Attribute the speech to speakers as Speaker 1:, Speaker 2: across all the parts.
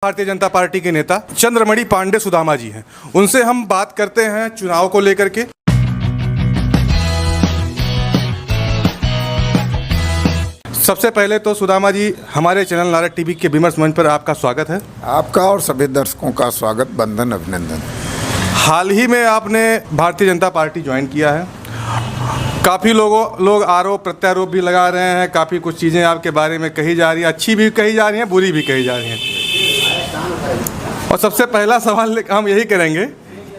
Speaker 1: Bharatiya Janata party के नेता चंद्रमणि पांडे सुदामा जी हैं। उनसे हम बात करते हैं चुनाव को लेकर के। सबसे पहले तो सुदामा जी, हमारे चैनल नारद टीवी के विमर्श मंच पर आपका स्वागत है।
Speaker 2: आपका और सभी दर्शकों का स्वागत, बंधन, अभिनंदन।
Speaker 1: हाल ही में आपने भारतीय जनता पार्टी ज्वाइन किया है। काफ़ी लोग आरोप प्रत्यारोप भी लगा रहे हैं, काफ़ी कुछ चीज़ें आपके बारे में कही जा रही हैं, अच्छी भी कही जा रही हैं, बुरी भी कही जा रही हैं। और सबसे पहला सवाल हम यही करेंगे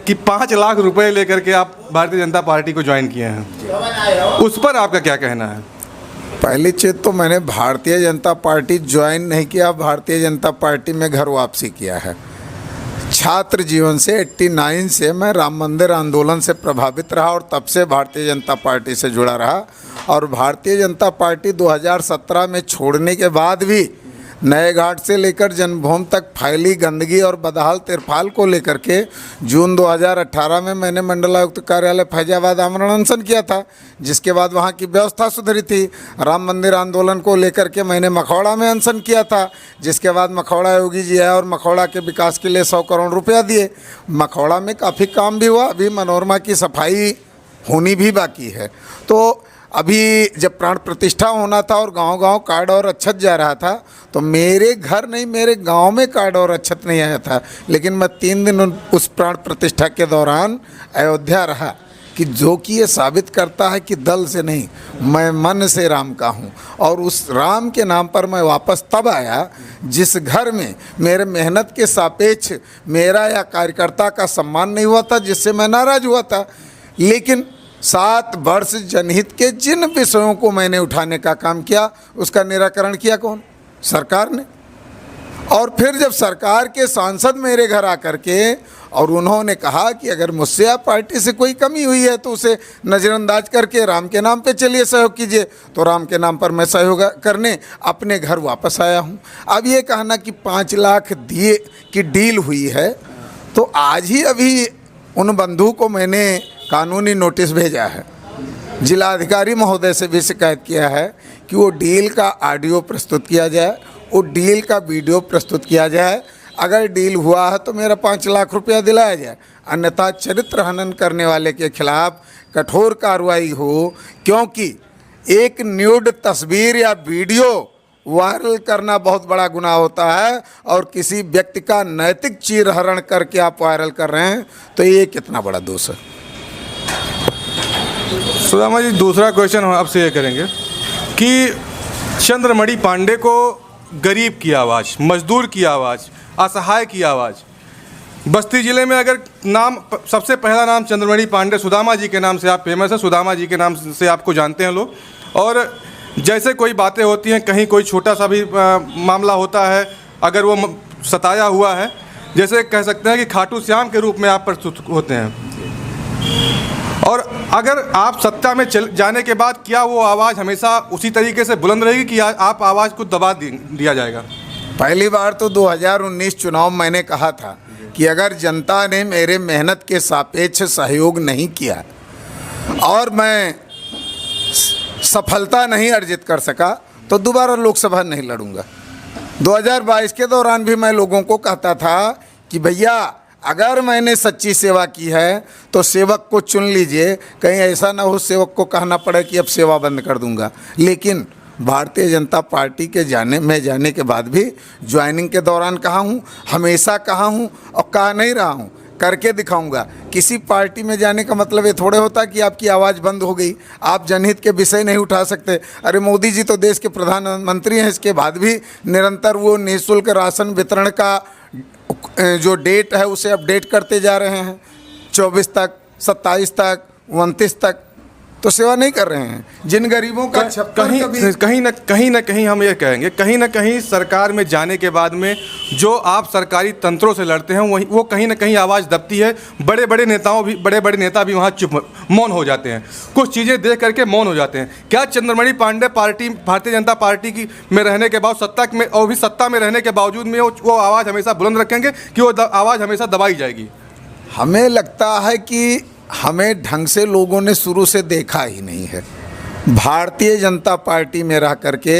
Speaker 1: कि 5 लाख रुपए लेकर के आप भारतीय जनता पार्टी को ज्वाइन किए हैं, उस पर आपका क्या कहना है?
Speaker 2: पहली चीज़ तो मैंने भारतीय जनता पार्टी ज्वाइन नहीं किया, भारतीय जनता पार्टी में घर वापसी किया है। छात्र जीवन से 89 से मैं राम मंदिर आंदोलन से प्रभावित रहा और तब से भारतीय जनता पार्टी से जुड़ा रहा। और भारतीय जनता पार्टी 2017 में छोड़ने के बाद भी नए घाट से लेकर जन्मभूमि तक फैली गंदगी और बदहाल तिरपाल को लेकर के जून 2018 में मैंने मंडलायुक्त कार्यालय फैजाबाद आमरण अनशन किया था, जिसके बाद वहाँ की व्यवस्था सुधरी थी। राम मंदिर आंदोलन को लेकर के मैंने मखौड़ा में अनशन किया था, जिसके बाद मखौड़ा योगी जी आए और मखौड़ा के विकास के लिए 100 करोड़ रुपया दिए। मखौड़ा में काफ़ी काम भी हुआ, अभी मनोरमा की सफाई होनी भी बाकी है। तो अभी जब प्राण प्रतिष्ठा होना था और गांव-गांव कार्ड और अक्षत जा रहा था, तो मेरे घर नहीं, मेरे गांव में कार्ड और अक्षत नहीं आया था। लेकिन मैं 3 दिन उस प्राण प्रतिष्ठा के दौरान अयोध्या रहा, कि जो कि ये साबित करता है कि दल से नहीं, मैं मन से राम का हूँ। और उस राम के नाम पर मैं वापस तब आया जिस घर में मेरे मेहनत के सापेक्ष मेरा या कार्यकर्ता का सम्मान नहीं हुआ था, जिससे मैं नाराज़ हुआ था। लेकिन 7 वर्ष जनहित के जिन विषयों को मैंने उठाने का काम किया, उसका निराकरण किया कौन? सरकार ने। और फिर जब सरकार के सांसद मेरे घर आकर के और उन्होंने कहा कि अगर मुझसे आप पार्टी से कोई कमी हुई है तो उसे नज़रअंदाज करके राम के नाम पे चलिए सहयोग कीजिए, तो राम के नाम पर मैं सहयोग करने अपने घर वापस आया हूँ। अब ये कहना कि 5 लाख दिए की डील हुई है, तो आज ही अभी उन बंधु को मैंने कानूनी नोटिस भेजा है। जिलाधिकारी महोदय से भी शिकायत किया है कि वो डील का ऑडियो प्रस्तुत किया जाए, वो डील का वीडियो प्रस्तुत किया जाए। अगर डील हुआ है तो मेरा 5 लाख रुपया दिलाया जाए, अन्यथा चरित्र हनन करने वाले के खिलाफ कठोर कार्रवाई हो। क्योंकि एक न्यूड तस्वीर या वीडियो वायरल करना बहुत बड़ा गुनाह होता है, और किसी व्यक्ति का नैतिक चीरहरण करके आप वायरल कर रहे हैं, तो ये कितना बड़ा दोष है।
Speaker 1: सुदामा जी, दूसरा क्वेश्चन हम आपसे ये करेंगे कि चंद्रमणि पांडे को गरीब की आवाज़, मजदूर की आवाज़, असहाय की आवाज़, बस्ती ज़िले में अगर नाम, सबसे पहला नाम चंद्रमणि पांडे, सुदामा जी के नाम से आप फेमस है, सुदामा जी के नाम से आपको जानते हैं लोग। और जैसे कोई बातें होती हैं, कहीं कोई छोटा सा भी मामला होता है, अगर वो सताया हुआ है, जैसे कह सकते हैं कि खाटू श्याम के रूप में आप प्रस्तुत होते हैं। और अगर आप सत्ता में जाने के बाद क्या वो आवाज़ हमेशा उसी तरीके से बुलंद रहेगी कि आप आवाज़ को दबा दिया जाएगा?
Speaker 2: पहली बार तो 2019 चुनाव मैंने कहा था कि अगर जनता ने मेरे मेहनत के सापेक्ष सहयोग नहीं किया और मैं सफलता नहीं अर्जित कर सका, तो दोबारा लोकसभा नहीं लड़ूंगा। 2022 के दौरान भी मैं लोगों को कहता था कि भैया, अगर मैंने सच्ची सेवा की है तो सेवक को चुन लीजिए, कहीं ऐसा ना हो सेवक को कहना पड़े कि अब सेवा बंद कर दूंगा। लेकिन भारतीय जनता पार्टी के जाने के बाद भी ज्वाइनिंग के दौरान कहा हूँ, हमेशा कहा हूँ और कहा नहीं रहा हूँ, करके दिखाऊंगा। किसी पार्टी में जाने का मतलब ये थोड़े होता कि आपकी आवाज़ बंद हो गई, आप जनहित के विषय नहीं उठा सकते। अरे मोदी जी तो देश के प्रधानमंत्री हैं, इसके बाद भी निरंतर वो निःशुल्क राशन वितरण का जो डेट है उसे अपडेट करते जा रहे हैं, 24 तक, 27 तक, 29 तक, तो सेवा नहीं कर रहे हैं। जिन गरीबों का
Speaker 1: कहीं ना कहीं हम ये कहेंगे, कहीं ना कहीं सरकार में जाने के बाद में जो आप सरकारी तंत्रों से लड़ते हैं, वही वो कहीं ना कहीं आवाज़ दबती है। बड़े बड़े नेता भी वहाँ चुप, मौन हो जाते हैं, कुछ चीज़ें देख करके मौन हो जाते हैं। क्या चंद्रमणि पांडे भारतीय जनता पार्टी की में रहने के बाद सत्ता में रहने के बावजूद में वो आवाज़ हमेशा बुलंद रखेंगे कि वो आवाज़ हमेशा दबाई जाएगी?
Speaker 2: हमें लगता है कि हमें ढंग से लोगों ने शुरू से देखा ही नहीं है। भारतीय जनता पार्टी में रह करके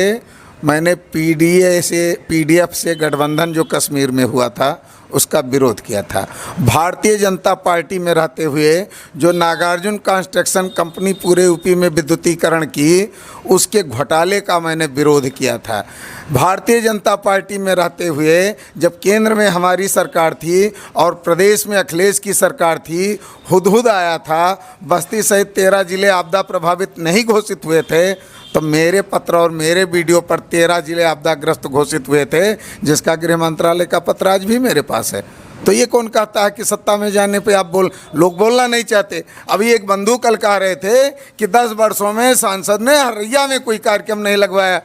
Speaker 2: मैंने पीडीएफ से गठबंधन जो कश्मीर में हुआ था उसका विरोध किया था। भारतीय जनता पार्टी में रहते हुए जो नागार्जुन कंस्ट्रक्शन कंपनी पूरे यूपी में विद्युतीकरण की, उसके घोटाले का मैंने विरोध किया था। भारतीय जनता पार्टी में रहते हुए जब केंद्र में हमारी सरकार थी और प्रदेश में अखिलेश की सरकार थी, हुदहुद आया था, बस्ती सहित 13 जिले आपदा प्रभावित नहीं घोषित हुए थे, तो मेरे पत्र और मेरे वीडियो पर 13 जिले आपदाग्रस्त घोषित हुए थे, जिसका गृह मंत्रालय का पत्र आज भी मेरे पास है। तो ये कौन कहता है कि सत्ता में जाने पे आप लोग बोलना नहीं चाहते। अभी एक बंधु कल कह रहे थे कि 10 वर्षों में सांसद ने हरैया में कोई कार्यक्रम नहीं लगवाया।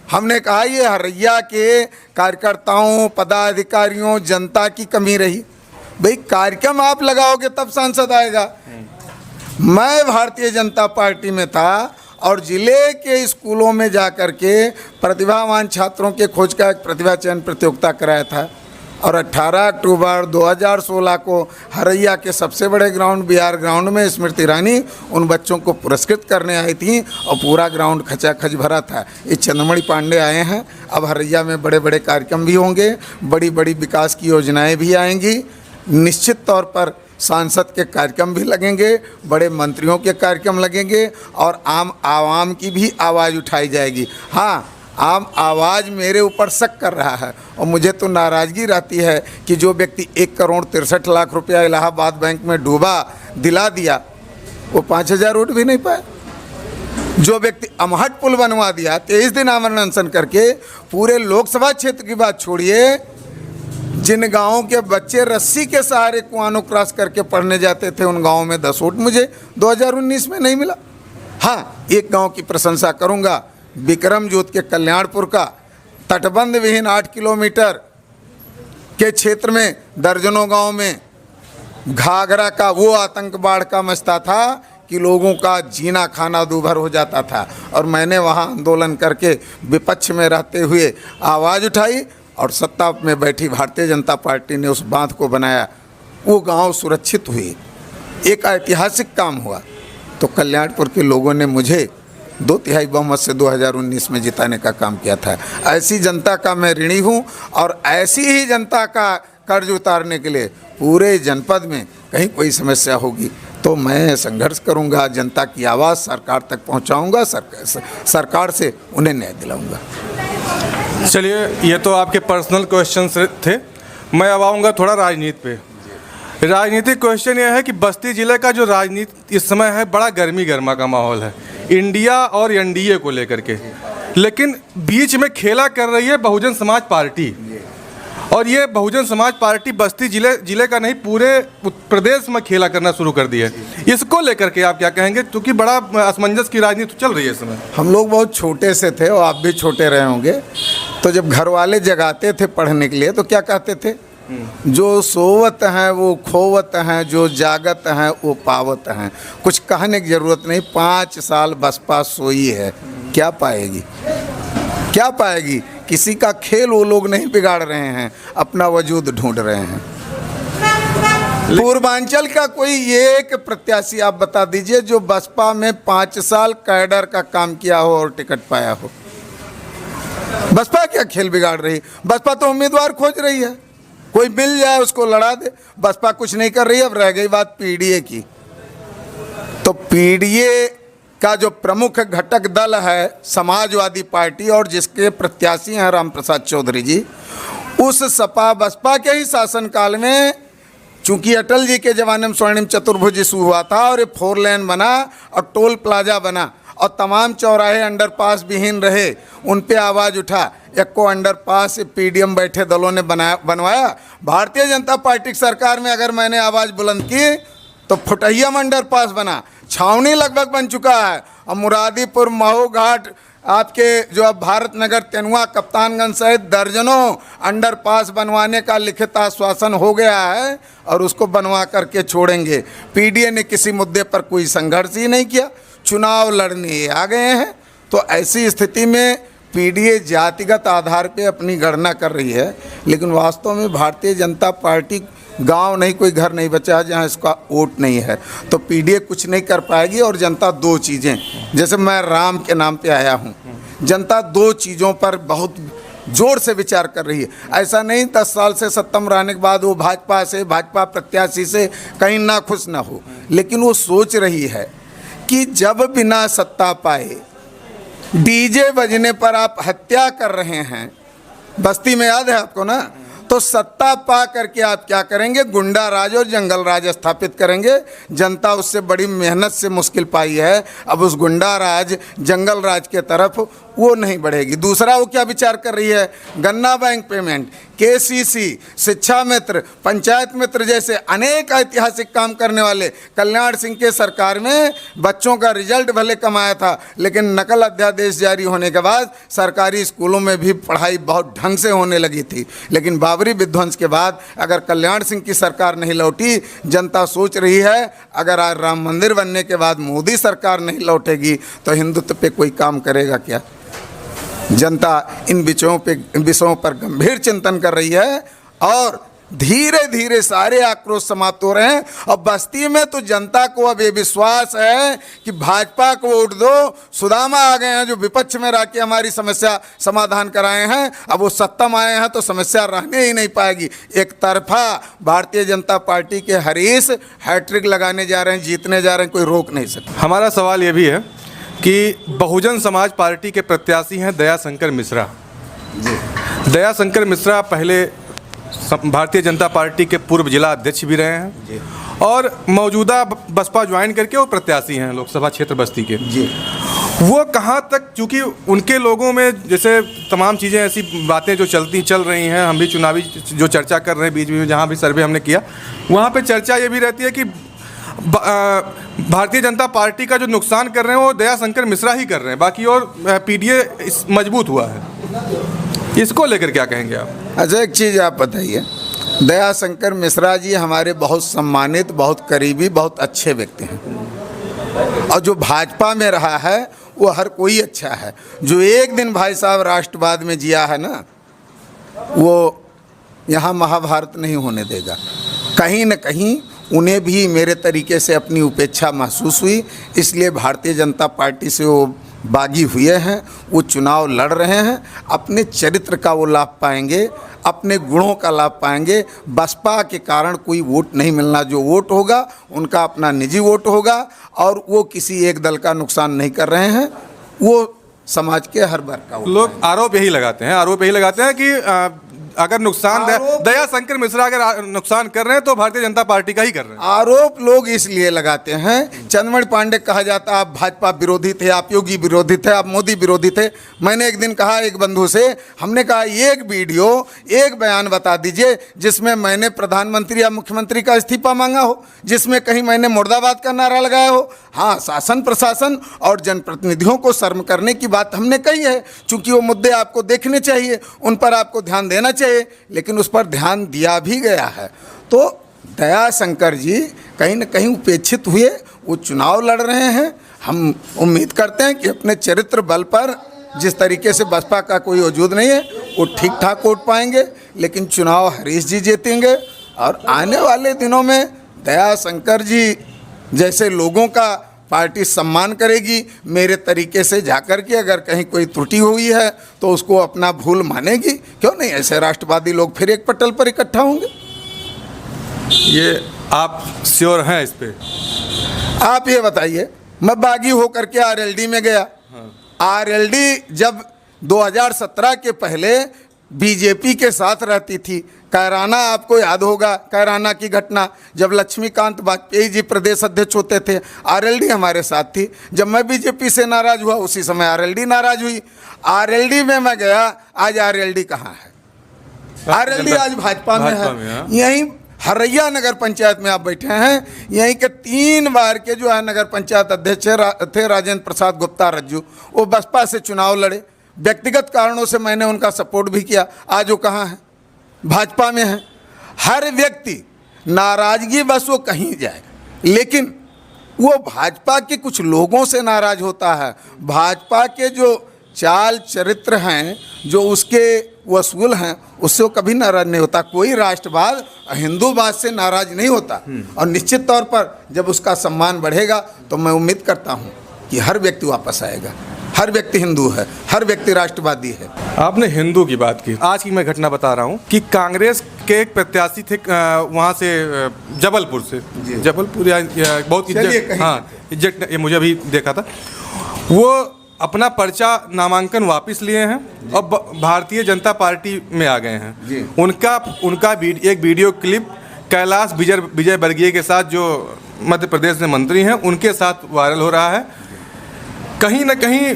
Speaker 2: हमने कहा ये हरैया के कार्यकर्ताओं, पदाधिकारियों, जनता की कमी रही। भाई कार्यक्रम आप लगाओगे तब सांसद आएगा। मैं भारतीय जनता पार्टी में था और ज़िले के स्कूलों में जा कर के प्रतिभावान छात्रों के खोज का एक प्रतिभा चयन प्रतियोगिता कराया था और 18 अक्टूबर 2016 को हरैया के सबसे बड़े ग्राउंड बिहार ग्राउंड में स्मृति ईरानी उन बच्चों को पुरस्कृत करने आई थी और पूरा ग्राउंड खचाखच भरा था। ये चंद्रमणि पांडे आए हैं। अब हरैया में बड़े बड़े कार्यक्रम भी होंगे, बड़ी बड़ी विकास की योजनाएँ भी आएंगी। निश्चित तौर पर सांसद के कार्यक्रम भी लगेंगे, बड़े मंत्रियों के कार्यक्रम लगेंगे और आम आवाम की भी आवाज़ उठाई जाएगी। हाँ, आम आवाज़ मेरे ऊपर शक कर रहा है और मुझे तो नाराज़गी रहती है कि जो व्यक्ति 1,63,00,000 रुपया इलाहाबाद बैंक में डूबा दिला दिया, वो 5,000 वोट भी नहीं पाए। जो व्यक्ति अमहट पुल बनवा दिया, 23 दिन आमरण अनशन करके, पूरे लोकसभा क्षेत्र की बात छोड़िए, जिन गाँवों के बच्चे रस्सी के सहारे कुआनों क्रॉस करके पढ़ने जाते थे, उन गाँवों में 10 वोट मुझे 2019 में नहीं मिला। हाँ, एक गांव की प्रशंसा करूंगा, विक्रमजोत के कल्याणपुर का तटबंध विहीन 8 किलोमीटर के क्षेत्र में दर्जनों गांव में घाघरा का वो आतंक बाढ़ का मचता था कि लोगों का जीना खाना दूभर हो जाता था और मैंने वहाँ आंदोलन करके विपक्ष में रहते हुए आवाज़ उठाई और सत्ता में बैठी भारतीय जनता पार्टी ने उस बांध को बनाया। वो गांव सुरक्षित हुई, एक ऐतिहासिक काम हुआ। तो कल्याणपुर के लोगों ने मुझे 2/3 बहुमत से 2019 में जिताने का काम किया था। ऐसी जनता का मैं ऋणी हूँ और ऐसी ही जनता का कर्ज उतारने के लिए पूरे जनपद में कहीं कोई समस्या होगी तो मैं संघर्ष करूँगा, जनता की आवाज़ सरकार तक पहुँचाऊँगा, सरकार से उन्हें न्याय दिलाऊँगा।
Speaker 1: चलिए, ये तो आपके पर्सनल क्वेश्चंस थे। मैं अब आऊँगा थोड़ा राजनीति पे। राजनीतिक क्वेश्चन ये है कि बस्ती ज़िले का जो राजनीति इस समय है, बड़ा गर्मी गर्मा का माहौल है इंडिया और एनडीए को लेकर के, लेकिन बीच में खेला कर रही है बहुजन समाज पार्टी। और ये बहुजन समाज पार्टी बस्ती जिले का नहीं, पूरे प्रदेश में खेला करना शुरू कर दिया है। इसको लेकर के आप क्या कहेंगे, क्योंकि बड़ा असमंजस की राजनीति चल रही है इस समय।
Speaker 2: हम लोग बहुत छोटे से थे और आप भी छोटे रहे होंगे, तो जब घर वाले जगाते थे पढ़ने के लिए तो क्या कहते थे, जो सोवत हैं वो खोवत हैं, जो जागत हैं वो पावत हैं। कुछ कहने की ज़रूरत नहीं। 5 साल बसपा सोई है, क्या पाएगी, क्या पाएगी। किसी का खेल वो लोग नहीं बिगाड़ रहे हैं, अपना वजूद ढूंढ रहे हैं। पूर्वांचल का कोई एक प्रत्याशी आप बता दीजिए जो बसपा में 5 साल कैडर का काम किया हो और टिकट पाया हो। बसपा क्या खेल बिगाड़ रही, बसपा तो उम्मीदवार खोज रही है, कोई मिल जाए उसको लड़ा दे। बसपा कुछ नहीं कर रही। अब रह गई बात पीडीए की, तो पीडीए का जो प्रमुख घटक दल है समाजवादी पार्टी और जिसके प्रत्याशी हैं रामप्रसाद चौधरी जी, उस सपा बसपा के ही शासनकाल में, चूंकि अटल जी के ज़माने में स्वर्णिम चतुर्भुज इशू हुआ था और ये 4 लेन बना और टोल प्लाजा बना और तमाम चौराहे अंडरपास विहीन रहे, उन पे आवाज़ उठा। एक को अंडरपास पीडीएम बैठे दलों ने बनवाया। भारतीय जनता पार्टी की सरकार में अगर मैंने आवाज़ बुलंद की तो फुटहियम अंडरपास बना, छावनी लगभग बन चुका है। और मुरादीपुर, महू घाट, आपके जो अब भारत नगर, तेनुआ, कप्तानगंज सहित दर्जनों अंडरपास बनवाने का लिखित आश्वासन हो गया है और उसको बनवा करके छोड़ेंगे। पीडीए ने किसी मुद्दे पर कोई संघर्ष ही नहीं किया, चुनाव लड़ने आ गए हैं। तो ऐसी स्थिति में पीडीए जातिगत आधार पे अपनी गणना कर रही है, लेकिन वास्तव में भारतीय जनता पार्टी गांव नहीं, कोई घर नहीं बचा है जहां इसका वोट नहीं है। तो पीडीए कुछ नहीं कर पाएगी और जनता 2 चीज़ें, जैसे मैं राम के नाम पे आया हूं, जनता दो चीज़ों पर बहुत जोर से विचार कर रही है। ऐसा नहीं 10 साल से सत्ता में रहने के बाद वो भाजपा प्रत्याशी से कहीं ना खुश ना हो, लेकिन वो सोच रही है कि जब बिना सत्ता पाए डीजे बजने पर आप हत्या कर रहे हैं, बस्ती में याद है आपको ना, तो सत्ता पा करके आप क्या करेंगे, गुंडा राज और जंगल राज स्थापित करेंगे। जनता उससे बड़ी मेहनत से मुश्किल पाई है, अब उस गुंडा राज जंगल राज के तरफ वो नहीं बढ़ेगी। दूसरा वो क्या विचार कर रही है, गन्ना बैंक पेमेंट, केसीसी, शिक्षा मित्र, पंचायत मित्र जैसे अनेक ऐतिहासिक काम करने वाले कल्याण सिंह के सरकार में बच्चों का रिजल्ट भले कमाया था, लेकिन नकल अध्यादेश जारी होने के बाद सरकारी स्कूलों में भी पढ़ाई बहुत ढंग से होने लगी थी। लेकिन बाबरी विध्वंस के बाद अगर कल्याण सिंह की सरकार नहीं लौटी, जनता सोच रही है अगर आज राम मंदिर बनने के बाद मोदी सरकार नहीं लौटेगी तो हिंदुत्व पे कोई काम करेगा क्या। जनता इन विषयों पर गंभीर चिंतन कर रही है और धीरे धीरे सारे आक्रोश समाप्त हो रहे हैं। और बस्ती में तो जनता को अब ये विश्वास है कि भाजपा को वोट दो, सुदामा आ गए हैं जो विपक्ष में रह के हमारी समस्या समाधान कराए हैं, अब वो सत्ता में आए हैं तो समस्या रहने ही नहीं पाएगी। एक तरफा भारतीय जनता पार्टी के हरीश हैट्रिक लगाने जा रहे हैं, जीतने जा रहे हैं, कोई रोक नहीं सकता।
Speaker 1: हमारा सवाल ये भी है कि बहुजन समाज पार्टी के प्रत्याशी हैं दया शंकर मिश्रा। दया शंकर मिश्रा पहले भारतीय जनता पार्टी के पूर्व जिला अध्यक्ष भी रहे हैं और मौजूदा बसपा ज्वाइन करके वो प्रत्याशी हैं लोकसभा क्षेत्र बस्ती के। वो कहाँ तक, चूँकि उनके लोगों में जैसे तमाम चीज़ें ऐसी बातें जो चल रही हैं, हम भी चुनावी जो चर्चा कर रहे हैं बीच में जहाँ भी सर्वे हमने किया वहाँ पे चर्चा ये भी रहती है कि भारतीय जनता पार्टी का जो नुकसान कर रहे हैं वो दया शंकर मिश्रा ही कर रहे हैं, बाकी और पीडीए मजबूत हुआ है। इसको लेकर क्या कहेंगे आप?
Speaker 2: अच्छा, एक चीज़ आप बताइए, दया शंकर मिश्रा जी हमारे बहुत सम्मानित, बहुत करीबी, बहुत अच्छे व्यक्ति हैं और जो भाजपा में रहा है वो हर कोई अच्छा है। जो एक दिन भाई साहब राष्ट्रवाद में जिया है ना, वो यहाँ महाभारत नहीं होने देगा। कहीं न कहीं उन्हें भी मेरे तरीके से अपनी उपेक्षा महसूस हुई, इसलिए भारतीय जनता पार्टी से वो बागी हुए हैं, वो चुनाव लड़ रहे हैं। अपने चरित्र का वो लाभ पाएंगे, अपने गुणों का लाभ पाएंगे। बसपा के कारण कोई वोट नहीं मिलना, जो वोट होगा उनका अपना निजी वोट होगा और वो किसी एक दल का नुकसान नहीं कर रहे हैं, वो समाज के हर वर्ग का।
Speaker 1: लोग आरोप यही लगाते हैं कि अगर नुकसान दया शंकर मिश्रा अगर नुकसान कर रहे हैं तो भारतीय जनता पार्टी का ही कर रहे हैं।
Speaker 2: आरोप लोग इसलिए लगाते हैं, चंद्रमणि पांडे कहा जाता आप भाजपा विरोधी थे, आप योगी विरोधी थे, आप मोदी विरोधी थे। मैंने एक दिन कहा एक बंधु से, हमने कहा एक वीडियो, एक बयान बता दीजिए जिसमें मैंने प्रधानमंत्री या मुख्यमंत्री का इस्तीफा मांगा हो, जिसमें कहीं मैंने मुर्दाबाद का नारा लगाया हो। हाँ, शासन प्रशासन और जनप्रतिनिधियों को शर्म करने की बात हमने कही है, चूँकि वो मुद्दे आपको देखने चाहिए, उन पर आपको ध्यान देना चाहिए, लेकिन उस पर ध्यान दिया भी गया है। तो दया शंकर जी कहीं न कहीं उपेक्षित हुए, वो चुनाव लड़ रहे हैं। हम उम्मीद करते हैं कि अपने चरित्र बल पर, जिस तरीके से बसपा का कोई वजूद नहीं है, वो ठीक ठाक वोट पाएंगे, लेकिन चुनाव हरीश जी जीतेंगे। और आने वाले दिनों में दया शंकर जी जैसे लोगों का पार्टी सम्मान करेगी, मेरे तरीके से जाकर के अगर कहीं कोई त्रुटि हुई है तो उसको अपना भूल मानेगी। क्यों नहीं, ऐसे राष्ट्रवादी लोग फिर एक पटल पर इकट्ठा होंगे।
Speaker 1: ये आप श्योर हैं इस पे?
Speaker 2: आप ये बताइए, मैं बागी होकर के आरएलडी में गया। आरएलडी जब 2017 के पहले बीजेपी के साथ रहती थी, कैराना आपको याद होगा, कैराना की घटना, जब लक्ष्मीकांत वाजपेयी जी प्रदेश अध्यक्ष होते थे, आरएलडी हमारे साथ थी। जब मैं बीजेपी से नाराज हुआ उसी समय आरएलडी नाराज हुई। आरएलडी में मैं गया, आज आरएलडी कहाँ है? आरएलडी आज भाजपा में है। यहीं हरैया नगर पंचायत में आप बैठे हैं, यहीं के 3 बार के जो है नगर पंचायत अध्यक्ष थे राजेंद्र प्रसाद गुप्ता रज्जू, वो बसपा से चुनाव लड़े। व्यक्तिगत कारणों से मैंने उनका सपोर्ट भी किया, आज वो कहाँ है? भाजपा में है। हर व्यक्ति नाराजगी बस वो कहीं जाए, लेकिन वो भाजपा के कुछ लोगों से नाराज होता है। भाजपा के जो चाल चरित्र हैं, जो उसके वसूल हैं, उससे वो कभी नाराज नहीं होता। कोई राष्ट्रवाद हिंदूवाद से नाराज नहीं होता। और निश्चित तौर पर जब उसका सम्मान बढ़ेगा तो मैं उम्मीद करता हूँ कि हर व्यक्ति वापस आएगा। हर व्यक्ति हिंदू है, हर व्यक्ति राष्ट्रवादी है।
Speaker 1: आपने हिंदू की बात की, आज की मैं घटना बता रहा हूँ कि कांग्रेस के एक प्रत्याशी थे वहाँ से जबलपुर से, जबलपुर या बहुत इज्जत, हाँ इज्जत, ये मुझे अभी देखा था, वो अपना पर्चा नामांकन वापस लिए हैं और भारतीय जनता पार्टी में आ गए हैं। उनका एक वीडियो क्लिप कैलाश विजयवर्गीय के साथ, जो मध्य प्रदेश में मंत्री हैं, उनके साथ वायरल हो रहा है। कहीं ना कहीं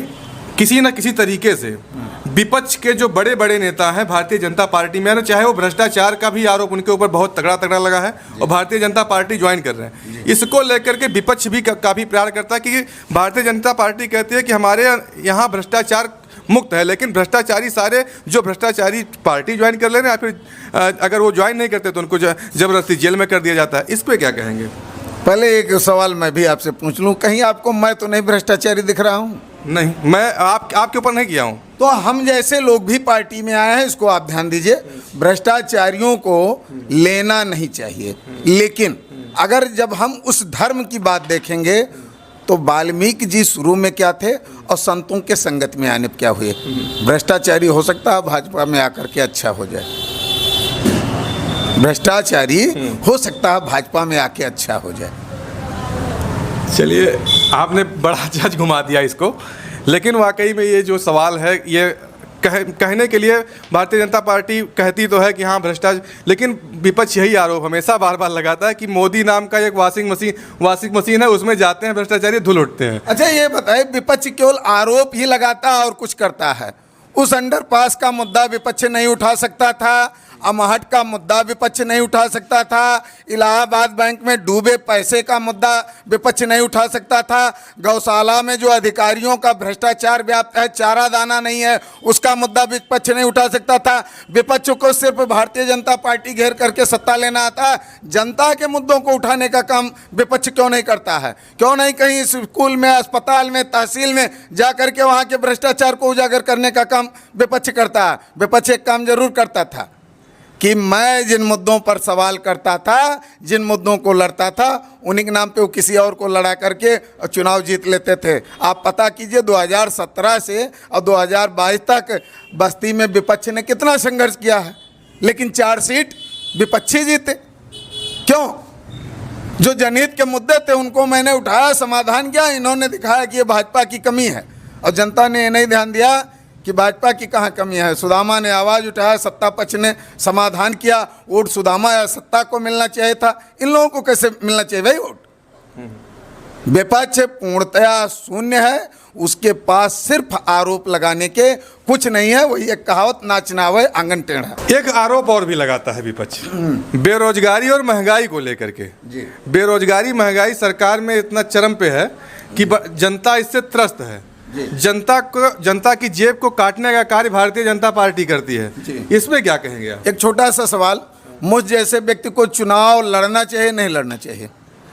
Speaker 1: किसी न किसी तरीके से विपक्ष के जो बड़े बड़े नेता हैं भारतीय जनता पार्टी में, चाहे वो भ्रष्टाचार का भी आरोप उनके ऊपर बहुत तगड़ा लगा है और भारतीय जनता पार्टी ज्वाइन कर रहे हैं, इसको लेकर के विपक्ष भी काफ़ी प्यार करता है कि भारतीय जनता पार्टी कहती है कि हमारे यहाँ भ्रष्टाचार मुक्त है, लेकिन भ्रष्टाचारी सारे जो भ्रष्टाचारी पार्टी ज्वाइन कर ले रहे हैं, या फिर अगर वो ज्वाइन नहीं करते तो उनको जबरदस्ती जेल में कर दिया जाता है। इस पर क्या कहेंगे?
Speaker 2: पहले एक सवाल मैं भी आपसे पूछ लूं, कहीं आपको मैं तो नहीं भ्रष्टाचारी दिख रहा हूं?
Speaker 1: नहीं, मैं आपके ऊपर नहीं किया हूं।
Speaker 2: तो हम जैसे लोग भी पार्टी में आए हैं, इसको आप ध्यान दीजिए, भ्रष्टाचारियों को लेना नहीं चाहिए, लेकिन अगर जब हम उस धर्म की बात देखेंगे तो वाल्मीकि जी शुरू में क्या थे और संतों के संगत में आने पर क्या हुए। भ्रष्टाचारी हो सकता है भाजपा में आकर के अच्छा हो जाए, भ्रष्टाचारी हो सकता है भाजपा में आके अच्छा हो जाए।
Speaker 1: चलिए, आपने बड़ा जज घुमा दिया इसको, लेकिन वाकई में ये जो सवाल है, ये कहने के लिए भारतीय जनता पार्टी कहती तो है कि हाँ भ्रष्टाचार, लेकिन विपक्ष यही आरोप हमेशा बार बार लगाता है कि मोदी नाम का एक वॉशिंग मशीन है, उसमें जाते हैं भ्रष्टाचारी, धुल उठते हैं।
Speaker 2: अच्छा ये बताए, विपक्ष केवल आरोप ही लगाता है और कुछ करता है? उस अंडरपास का मुद्दा विपक्ष नहीं उठा सकता था, अमहट का मुद्दा विपक्ष नहीं उठा सकता था, इलाहाबाद बैंक में डूबे पैसे का मुद्दा विपक्ष नहीं उठा सकता था, गौशाला में जो अधिकारियों का भ्रष्टाचार व्याप्त है, चारा दाना नहीं है, उसका मुद्दा विपक्ष नहीं उठा सकता था। विपक्ष को सिर्फ भारतीय जनता पार्टी घेर करके सत्ता लेना आता है, जनता के मुद्दों को उठाने का काम विपक्ष क्यों नहीं करता है? क्यों नहीं कहीं स्कूल में, अस्पताल में, तहसील में जा करके वहाँ के भ्रष्टाचार को उजागर करने का काम विपक्ष करता है? विपक्ष एक काम जरूर करता था कि मैं जिन मुद्दों पर सवाल करता था, जिन मुद्दों को लड़ता था, उन्हीं के नाम पे वो किसी और को लड़ा करके चुनाव जीत लेते थे। आप पता कीजिए 2017 से और 2022 तक बस्ती में विपक्ष ने कितना संघर्ष किया है, लेकिन 4 सीट विपक्षी जीते। क्यों? जो जनहित के मुद्दे थे उनको मैंने उठाया, समाधान किया, इन्होंने दिखाया कि ये भाजपा की कमी है, और जनता ने ये नहीं ध्यान दिया कि भाजपा की कहाँ कमी है। सुदामा ने आवाज़ उठाया, सत्ता पक्ष ने समाधान किया, वोट सुदामा या सत्ता को मिलना चाहिए था, इन लोगों को कैसे मिलना चाहिए भाई वोट? विपक्ष पूर्णतया शून्य है, उसके पास सिर्फ आरोप लगाने के कुछ नहीं है। वही एक कहावत, नाच नावे आंगन टेढ़ा।
Speaker 1: एक आरोप और भी लगाता है विपक्ष, बेरोजगारी और महंगाई को लेकर के। बेरोजगारी महंगाई सरकार में इतना चरम पे है कि जनता इससे त्रस्त है। जनता की जेब को काटने का कार्य भारतीय जनता पार्टी करती है, इसमें क्या कहेंगे आप?
Speaker 2: एक छोटा सा सवाल, मुझ जैसे व्यक्ति को चुनाव लड़ना चाहिए नहीं लड़ना चाहिए?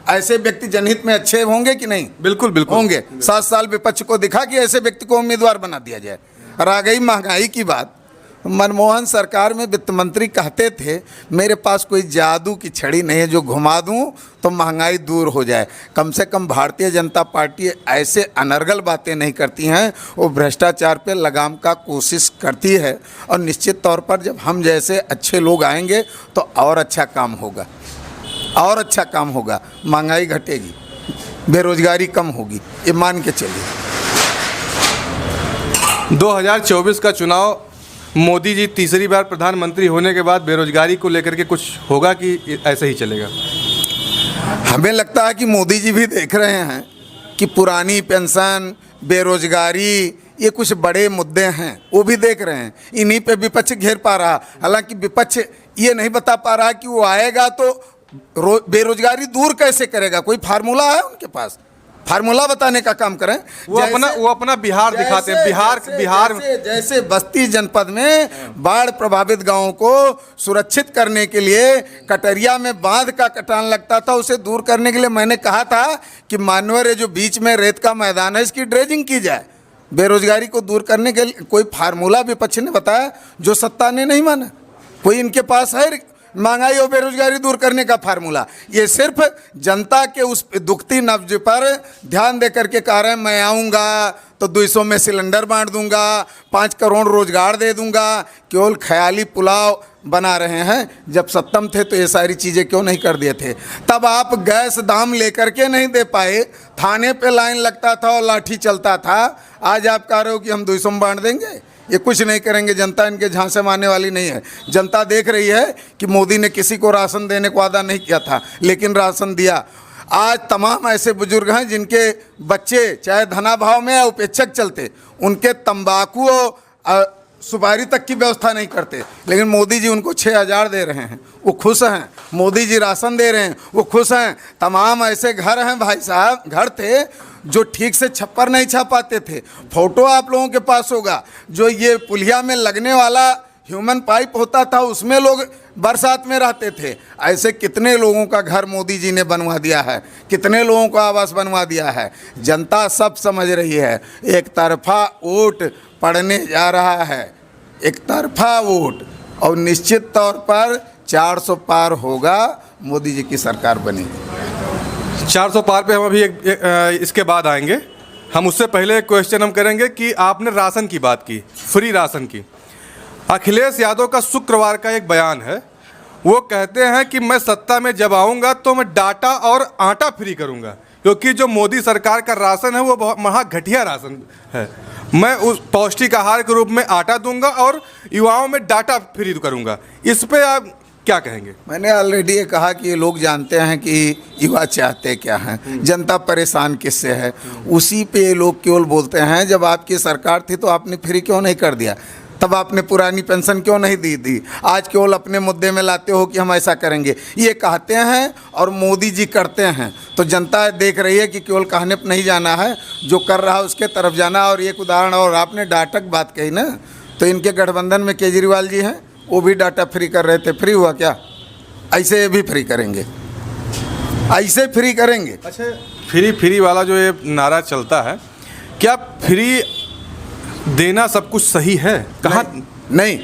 Speaker 2: ऐसे व्यक्ति जनहित में अच्छे होंगे कि नहीं?
Speaker 1: बिल्कुल बिल्कुल
Speaker 2: होंगे। 7 साल विपक्ष को दिखा कि ऐसे व्यक्ति को उम्मीदवार बना दिया जाए। और आ गई महंगाई की बात, मनमोहन सरकार में वित्त मंत्री कहते थे मेरे पास कोई जादू की छड़ी नहीं है जो घुमा दूं तो महंगाई दूर हो जाए। कम से कम भारतीय जनता पार्टी ऐसे अनर्गल बातें नहीं करती हैं, वो भ्रष्टाचार पे लगाम का कोशिश करती है। और निश्चित तौर पर जब हम जैसे अच्छे लोग आएंगे तो और अच्छा काम होगा, और अच्छा काम होगा, महंगाई घटेगी, बेरोजगारी कम होगी, ये मान के चलिए।
Speaker 1: 2024 का चुनाव, मोदी जी तीसरी बार प्रधानमंत्री होने के बाद बेरोजगारी को लेकर के कुछ होगा कि ऐसे ही चलेगा?
Speaker 2: हमें लगता है कि मोदी जी भी देख रहे हैं कि पुरानी पेंशन, बेरोजगारी, ये कुछ बड़े मुद्दे हैं, वो भी देख रहे हैं। इन्हीं पे विपक्ष घेर पा रहा। हालांकि विपक्ष ये नहीं बता पा रहा कि वो आएगा तो बेरोजगारी दूर कैसे करेगा। कोई फार्मूला है उनके पास? फार्मूला बताने का काम करें।
Speaker 1: वो अपना बिहार दिखाते हैं। बिहार
Speaker 2: जैसे बस्ती जनपद में बाढ़ प्रभावित गांवों को सुरक्षित करने के लिए कटरिया में बांध का कटान लगता था, उसे दूर करने के लिए मैंने कहा था कि मानवर जो बीच में रेत का मैदान है, इसकी ड्रेजिंग की जाए। बेरोजगारी को दूर करने के लिए कोई फार्मूला विपक्ष ने बताया जो सत्ता ने नहीं माना। कोई इनके पास है महंगाई और बेरोजगारी दूर करने का फार्मूला। ये सिर्फ जनता के उस दुखती नब्ज पर ध्यान दे करके कह रहे हैं मैं आऊँगा तो 200 में सिलेंडर बांट दूंगा, 5 करोड़ रोजगार दे दूंगा। केवल ख्याली पुलाव बना रहे हैं। जब सत्तम थे तो ये सारी चीज़ें क्यों नहीं कर दिए थे? तब आप गैस दाम लेकर के नहीं दे पाए, थाने पे लाइन लगता था और लाठी चलता था। आज आप कह रहे हो कि हम 200 में बांट देंगे। ये कुछ नहीं करेंगे। जनता इनके झांसे मारने वाली नहीं है। जनता देख रही है कि मोदी ने किसी को राशन देने को वादा नहीं किया था, लेकिन राशन दिया। आज तमाम ऐसे बुजुर्ग हैं जिनके बच्चे चाहे धनाभाव में या उपेक्षक चलते, उनके तंबाकू और सुपारी तक की व्यवस्था नहीं करते, लेकिन मोदी जी उनको 6,000 दे रहे हैं, वो खुश हैं। मोदी जी राशन दे रहे हैं, वो खुश हैं। तमाम ऐसे घर हैं भाई साहब, घर थे जो ठीक से छप्पर नहीं छापाते थे। फोटो आप लोगों के पास होगा, जो ये पुलिया में लगने वाला ह्यूमन पाइप होता था उसमें लोग बरसात में रहते थे। ऐसे कितने लोगों का घर मोदी जी ने बनवा दिया है, कितने लोगों का आवास बनवा दिया है। जनता सब समझ रही है। एक तरफा वोट पड़ने जा रहा है, एक तरफा वोट, और निश्चित तौर पर 400 पार होगा, मोदी जी की सरकार बनेगी।
Speaker 1: 400 पार पे हम अभी इसके बाद आएंगे। हम उससे पहले एक क्वेश्चन हम करेंगे कि आपने राशन की बात की, फ्री राशन की। अखिलेश यादव का शुक्रवार का एक बयान है, वो कहते हैं कि मैं सत्ता में जब आऊँगा तो मैं डाटा और आटा फ्री करूँगा, क्योंकि जो मोदी सरकार का राशन है वो बहुत महा घटिया राशन है। मैं उस पौष्टिक आहार के रूप में आटा दूंगा और युवाओं में डाटा फ्री करूँगा। इस पे आप क्या कहेंगे?
Speaker 2: मैंने ऑलरेडी ये कहा कि ये लोग जानते हैं कि युवा चाहते क्या हैं, जनता परेशान किससे है। उसी पे ये लोग केवल बोलते हैं जब आपकी सरकार थी तो आपने फ्री क्यों नहीं कर दिया, तब आपने पुरानी पेंशन क्यों नहीं दी। आज केवल अपने मुद्दे में लाते हो कि हम ऐसा करेंगे। ये कहते हैं और मोदी जी करते हैं, तो जनता देख रही है कि केवल कहने पर नहीं जाना है, जो कर रहा है उसके तरफ जाना। और एक उदाहरण, और आपने डाटा की बात कही ना, तो इनके गठबंधन में केजरीवाल जी हैं, वो भी डाटा फ्री कर रहे थे। फ्री हुआ क्या? ऐसे ये भी फ्री करेंगे, ऐसे फ्री करेंगे।
Speaker 1: अच्छा, फ्री वाला जो ये नारा चलता है, क्या फ्री देना सब कुछ सही है? कहाँ
Speaker 2: नहीं,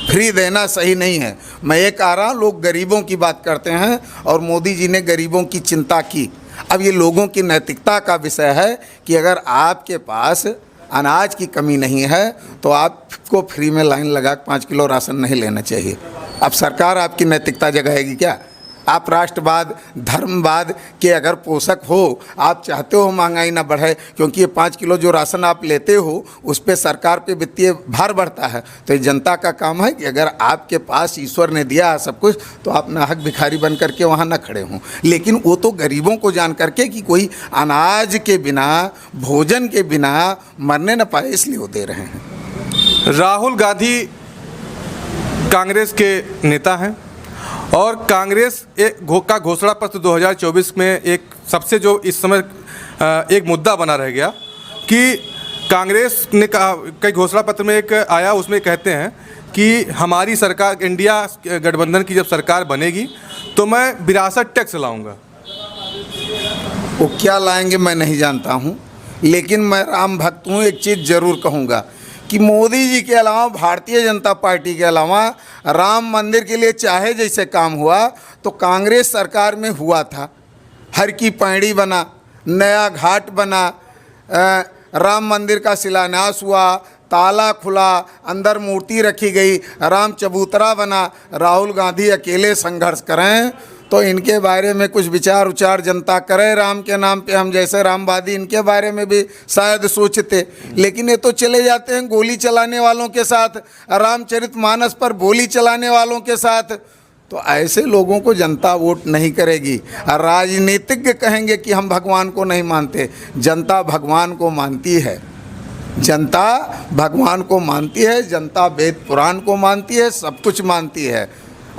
Speaker 2: फ्री देना सही नहीं है। मैं ये कह रहा हूँ, लोग गरीबों की बात करते हैं और मोदी जी ने गरीबों की चिंता की। अब ये लोगों की नैतिकता का विषय है कि अगर आपके पास अनाज की कमी नहीं है तो आपको फ्री में लाइन लगा 5 किलो राशन नहीं लेना चाहिए। अब सरकार आपकी नैतिकता जगाएगी क्या? आप राष्ट्रवाद धर्मवाद के अगर पोषक हो, आप चाहते हो महंगाई ना बढ़े, क्योंकि ये 5 किलो जो राशन आप लेते हो उस पर सरकार पे वित्तीय भार बढ़ता है। तो ये जनता का काम है कि अगर आपके पास ईश्वर ने दिया है सब कुछ, तो आप नाहक भिखारी बन करके वहाँ ना खड़े हों। लेकिन वो तो गरीबों को जान करके कि कोई अनाज के बिना, भोजन के बिना मरने न पाए, इसलिए वो दे रहे हैं।
Speaker 1: राहुल गांधी कांग्रेस के नेता हैं और कांग्रेस का घोषणा पत्र 2024 में एक सबसे जो इस समय एक मुद्दा बना रह गया कि कांग्रेस ने कहा, कई घोषणा पत्र में एक आया, उसमें कहते हैं कि हमारी सरकार, इंडिया गठबंधन की जब सरकार बनेगी तो मैं विरासत टैक्स लाऊंगा।
Speaker 2: वो क्या लाएंगे मैं नहीं जानता हूँ, लेकिन मैं राम भक्त हूँ। एक चीज़ ज़रूर कहूँगा कि मोदी जी के अलावा, भारतीय जनता पार्टी के अलावा, राम मंदिर के लिए चाहे जैसे काम हुआ तो कांग्रेस सरकार में हुआ था। हर की पैड़ी बना, नया घाट बना, राम मंदिर का शिलान्यास हुआ, ताला खुला, अंदर मूर्ति रखी गई, राम चबूतरा बना। राहुल गांधी अकेले संघर्ष करें तो इनके बारे में कुछ विचार उचार जनता करे राम के नाम पे। हम जैसे रामवादी इनके बारे में भी शायद सोचते, लेकिन ये तो चले जाते हैं गोली चलाने वालों के साथ, रामचरितमानस पर गोली चलाने वालों के साथ। तो ऐसे लोगों को जनता वोट नहीं करेगी। राजनीतिज्ञ कहेंगे कि हम भगवान को नहीं मानते, जनता भगवान को मानती है। जनता भगवान को मानती है, जनता वेद पुराण को मानती है, सब कुछ मानती है।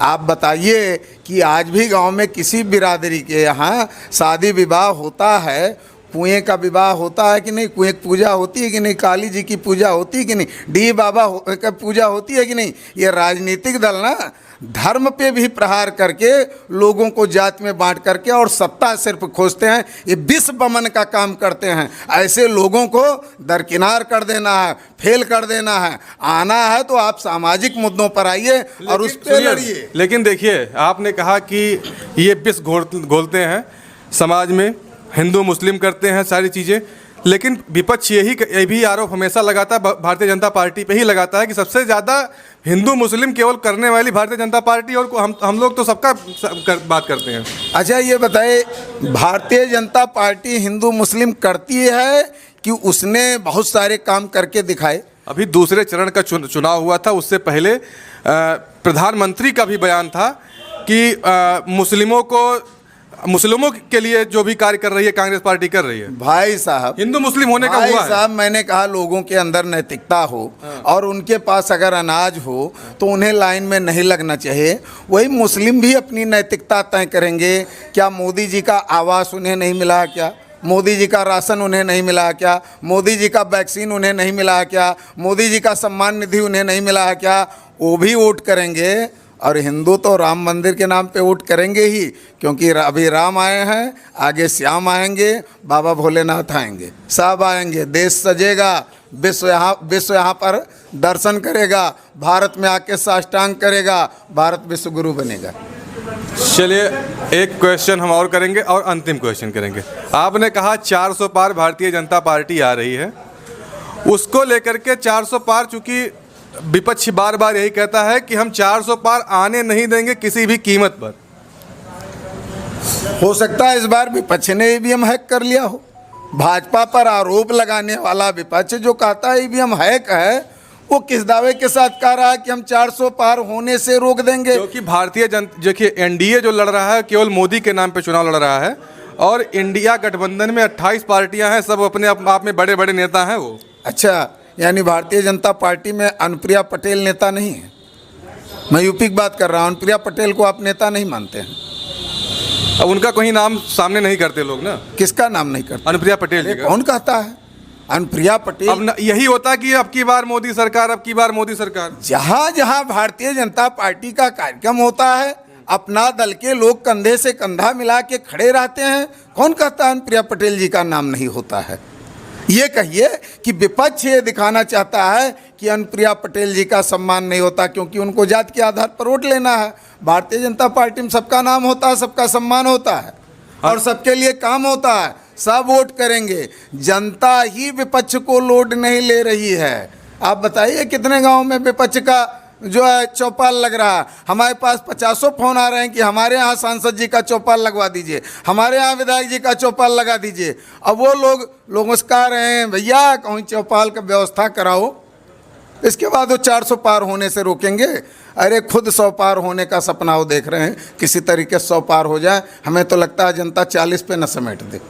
Speaker 2: आप बताइए कि आज भी गांव में किसी बिरादरी के यहाँ शादी विवाह होता है, कुएं का विवाह होता है कि नहीं, कुएं की पूजा होती है कि नहीं, काली जी की पूजा होती है कि नहीं, डी बाबा का पूजा होती है कि नहीं। ये राजनीतिक दल ना धर्म पे भी प्रहार करके लोगों को जात में बांट करके और सत्ता सिर्फ खोजते हैं, ये विश्व बमन का काम करते हैं। ऐसे लोगों को दरकिनार कर देना है, फेल कर देना है। आना है तो आप सामाजिक मुद्दों पर आइए और उस पर लड़िए।
Speaker 1: लेकिन देखिए, आपने कहा कि ये विष घोलते हैं समाज में, हिंदू मुस्लिम करते हैं सारी चीज़ें, लेकिन विपक्ष ये भी आरोप हमेशा लगाता है, भारतीय जनता पार्टी पे ही लगाता है कि सबसे ज़्यादा हिंदू मुस्लिम केवल करने वाली भारतीय जनता पार्टी, और हम लोग तो सबका बात करते हैं।
Speaker 2: अच्छा ये बताइए, भारतीय जनता पार्टी हिंदू मुस्लिम करती है कि उसने बहुत सारे काम करके दिखाए?
Speaker 1: अभी दूसरे चरण का चुनाव हुआ था, उससे पहले प्रधानमंत्री का भी बयान था कि मुस्लिमों के लिए जो भी कार्य कर रही है कांग्रेस पार्टी कर रही है।
Speaker 2: भाई साहब,
Speaker 1: हिंदू मुस्लिम होने का
Speaker 2: भाई
Speaker 1: हुआ है।
Speaker 2: साहब, मैंने कहा लोगों के अंदर नैतिकता हो और उनके पास अगर अनाज हो तो उन्हें लाइन में नहीं लगना चाहिए। वही मुस्लिम भी अपनी नैतिकता तय करेंगे। क्या मोदी जी का आवास उन्हें नहीं मिला क्या? मोदी जी का राशन उन्हें नहीं मिला क्या? मोदी जी का वैक्सीन उन्हें नहीं मिला क्या? मोदी जी का सम्मान निधि उन्हें नहीं मिला क्या? वो भी वोट करेंगे। और हिंदू तो राम मंदिर के नाम पे वोट करेंगे ही, क्योंकि अभी राम आए हैं, आगे श्याम आएंगे, बाबा भोलेनाथ आएंगे, सब आएंगे, देश सजेगा, विश्व यहाँ पर दर्शन करेगा, भारत में आके साष्टांग करेगा, भारत विश्व गुरु बनेगा।
Speaker 1: चलिए, एक क्वेश्चन हम और करेंगे और अंतिम क्वेश्चन करेंगे। आपने कहा 400 पार भारतीय जनता पार्टी आ रही है, उसको लेकर के 400 पार, चूंकि विपक्ष बार बार यही कहता है कि हम 400 पार आने नहीं देंगे किसी भी कीमत पर।
Speaker 2: हो सकता है इस बार विपक्ष ने ईवीएम हैक कर लिया हो। भाजपा पर आरोप लगाने वाला विपक्ष जो कहता है ईवीएम हैक है, वो किस दावे के साथ कह रहा है कि हम 400 पार होने से रोक देंगे?
Speaker 1: क्योंकि भारतीय जनता, देखिए एनडीए जो लड़ रहा है केवल मोदी के नाम पे चुनाव लड़ रहा है, और इंडिया गठबंधन में 28 पार्टियां हैं, सब अपने आप में बड़े बड़े नेता हैं वो।
Speaker 2: अच्छा, यानी भारतीय जनता पार्टी में अनुप्रिया पटेल नेता नहीं है? मैं यूपी की बात कर रहा हूँ। अनुप्रिया पटेल को आप नेता नहीं मानते हैं?
Speaker 1: अब उनका कोई नाम सामने नहीं करते लोग ना।
Speaker 2: किसका नाम नहीं करते?
Speaker 1: अनुप्रिया पटेल जी का।
Speaker 2: कौन कहता है अनुप्रिया पटेल?
Speaker 1: अब यही होता कि अब की बार मोदी सरकार, अब की बार मोदी सरकार।
Speaker 2: जहाँ जहाँ भारतीय जनता पार्टी का कार्यक्रम होता है, अपना दल के लोग कंधे से कंधा मिला के खड़े रहते हैं। कौन कहता है अनुप्रिया पटेल जी का नाम नहीं होता है? ये कहिए कि विपक्ष ये दिखाना चाहता है कि अनुप्रिया पटेल जी का सम्मान नहीं होता क्योंकि उनको जात के आधार पर वोट लेना है। भारतीय जनता पार्टी में सबका नाम होता है, सबका सम्मान होता है और सबके लिए काम होता है। सब वोट करेंगे। जनता ही विपक्ष को लोड नहीं ले रही है। आप बताइए कितने गांव में विपक्ष का जो है चौपाल लग रहा है? हमारे पास 50 फोन आ रहे हैं कि हमारे यहाँ सांसद जी का चौपाल लगवा दीजिए, हमारे यहाँ विधायक जी का चौपाल लगा दीजिए। अब वो लोग उसका कह रहे हैं भैया कहीं चौपाल का व्यवस्था कराओ, इसके बाद वो 400 पार होने से रोकेंगे। अरे खुद 100 पार होने का सपना वो देख रहे हैं, किसी तरीके से 100 पार हो जाए। हमें तो लगता है जनता 40 पे न समेट दे।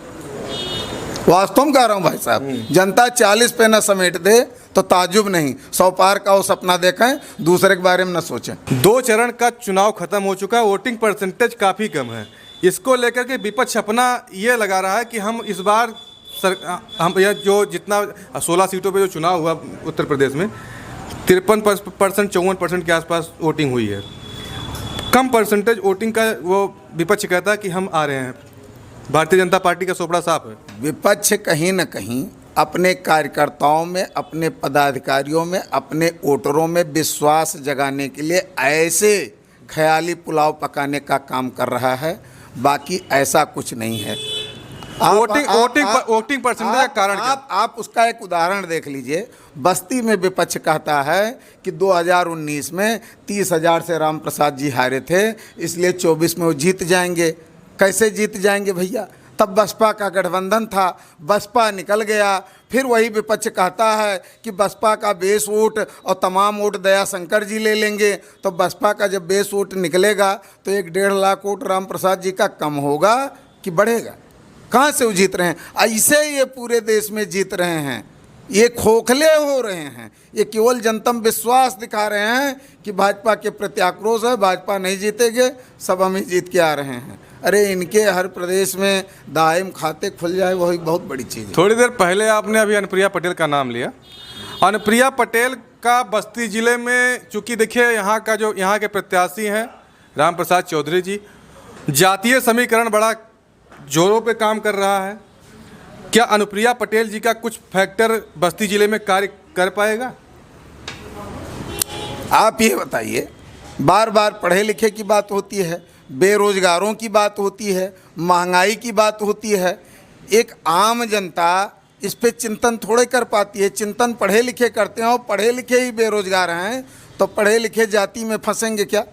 Speaker 2: वास्तव में कह रहा हूँ भाई साहब, जनता 40 पे न समेट दे तो ताजुब नहीं। 100 पार का वो सपना देखें, दूसरे के बारे में न सोचें।
Speaker 1: 2 चरण का चुनाव खत्म हो चुका है, वोटिंग परसेंटेज काफ़ी कम है। इसको लेकर के विपक्ष अपना ये लगा रहा है कि हम इस बार हम यह जो जितना 16 सीटों पे जो चुनाव हुआ उत्तर प्रदेश में 53% 54% के आसपास वोटिंग हुई है। कम परसेंटेज वोटिंग का वो विपक्ष कहता है कि हम आ रहे हैं। भारतीय जनता पार्टी का सोपड़ा साफ है।
Speaker 2: विपक्ष कहीं न कहीं अपने कार्यकर्ताओं में, अपने पदाधिकारियों में, अपने वोटरों में विश्वास जगाने के लिए ऐसे ख्याली पुलाव पकाने का काम कर रहा है। बाकी ऐसा कुछ नहीं है।
Speaker 1: वोटिंग परसेंटेज का कारण
Speaker 2: आप उसका एक उदाहरण देख लीजिए। बस्ती में विपक्ष कहता है कि 2019 में 30,000 से राम प्रसाद जी हारे थे, इसलिए 24 में वो जीत जाएंगे। कैसे जीत जाएंगे भैया? तब बसपा का गठबंधन था, बसपा निकल गया। फिर वही विपक्ष कहता है कि बसपा का बेस वोट और तमाम वोट दया शंकर जी ले लेंगे। तो बसपा का जब बेस वोट निकलेगा तो 1-1.5 लाख वोट राम प्रसाद जी का कम होगा कि बढ़ेगा? कहाँ से वो जीत रहे हैं? ऐसे ये पूरे देश में जीत रहे हैं। ये खोखले हो रहे हैं, ये केवल जनतम विश्वास दिखा रहे हैं कि भाजपा के प्रति आक्रोश है, भाजपा नहीं जीतेंगे, सब हम ही जीत के आ रहे हैं। अरे इनके हर प्रदेश में दायम खाते खुल जाए, वही बहुत बड़ी चीज़ है।
Speaker 1: थोड़ी देर पहले आपने अभी अनुप्रिया पटेल का नाम लिया। अनुप्रिया पटेल का बस्ती जिले में, चूंकि देखिए यहाँ के प्रत्याशी हैं राम प्रसाद चौधरी जी, जातीय समीकरण बड़ा जोरों पे काम कर रहा है। क्या अनुप्रिया पटेल जी का कुछ फैक्टर बस्ती जिले में कार्य कर पाएगा?
Speaker 2: आप ये बताइए, बार बार पढ़े लिखे की बात होती है, बेरोजगारों की बात होती है, महंगाई की बात होती है। एक आम जनता इस पे चिंतन थोड़े कर पाती है। चिंतन पढ़े लिखे करते हैं, और पढ़े लिखे ही बेरोजगार हैं तो पढ़े लिखे जाति में फंसेंगे क्या?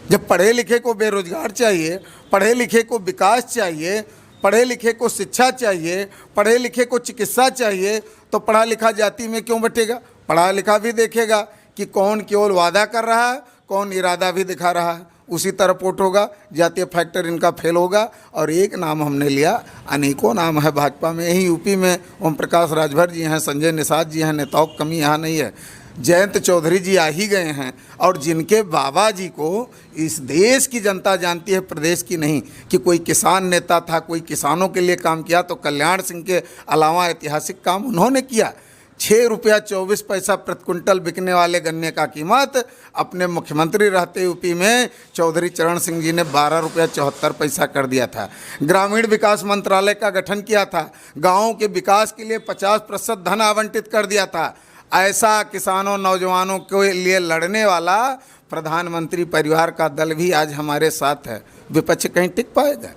Speaker 2: जब पढ़े लिखे को बेरोजगार चाहिए, पढ़े लिखे को विकास चाहिए, पढ़े लिखे को शिक्षा चाहिए, पढ़े लिखे को चिकित्सा चाहिए, तो पढ़ा लिखा जाति में क्यों बटेगा? पढ़ा लिखा भी देखेगा कि कौन केवल वादा कर रहा है, कौन इरादा भी दिखा रहा है, उसी तरफ वोट होगा। जातीय फैक्टर इनका फेल होगा। और एक नाम हमने लिया, अनेकों नाम है भाजपा में। यही यूपी में ओम प्रकाश राजभर जी हैं, संजय निषाद जी हैं, नेताओं की कमी यहाँ नहीं है। जयंत चौधरी जी आ ही गए हैं, और जिनके बाबा जी को इस देश की जनता जानती है, प्रदेश की नहीं, कि कोई किसान नेता था, कोई किसानों के लिए काम किया, तो कल्याण सिंह के अलावा ऐतिहासिक काम उन्होंने किया। 6 रुपया 24 पैसा प्रति क्विंटल बिकने वाले गन्ने का कीमत अपने मुख्यमंत्री रहते यूपी में चौधरी चरण सिंह जी ने 12 रुपया 74 पैसा कर दिया था। ग्रामीण विकास मंत्रालय का गठन किया था, गाँव के विकास के लिए 50% धन आवंटित कर दिया था। ऐसा किसानों नौजवानों के लिए लड़ने वाला प्रधानमंत्री परिवार का दल भी आज हमारे साथ है। विपक्ष कहीं टिक पाएगा?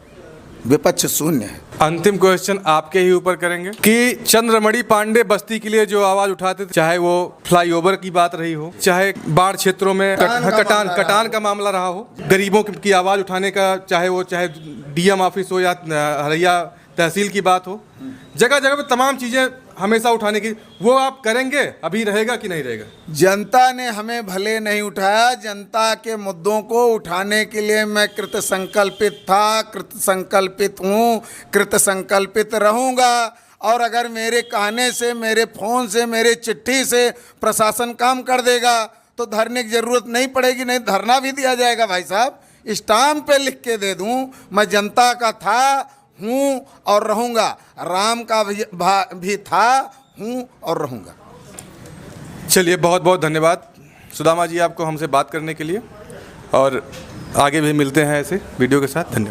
Speaker 2: विपक्ष शून्य है।
Speaker 1: अंतिम क्वेश्चन आपके ही ऊपर करेंगे कि चंद्रमणि पांडे बस्ती के लिए जो आवाज उठाते थे, चाहे वो फ्लाईओवर की बात रही हो, चाहे बाढ़ क्षेत्रों में कटान का मामला रहा हो, गरीबों की आवाज उठाने का, चाहे डीएम ऑफिस हो या हरैया तहसील की बात हो, जगह जगह पे तमाम चीजें हमेशा उठाने की, वो आप करेंगे? अभी रहेगा कि नहीं रहेगा?
Speaker 2: जनता ने हमें भले नहीं उठाया, जनता के मुद्दों को उठाने के लिए मैं कृत संकल्पित था, कृत संकल्पित हूँ, कृत संकल्पित रहूँगा। और अगर मेरे कहने से, मेरे फ़ोन से, मेरे चिट्ठी से प्रशासन काम कर देगा तो धरने की ज़रूरत नहीं पड़ेगी। नहीं, धरना भी दिया जाएगा भाई साहब, स्टाम्प पे लिख के दे दूँ, मैं जनता का था, हूँ और रहूँगा। राम का भी था, हूँ और रहूँगा।
Speaker 1: चलिए, बहुत बहुत धन्यवाद सुदामा जी आपको हमसे बात करने के लिए, और आगे भी मिलते हैं ऐसे वीडियो के साथ। धन्यवाद।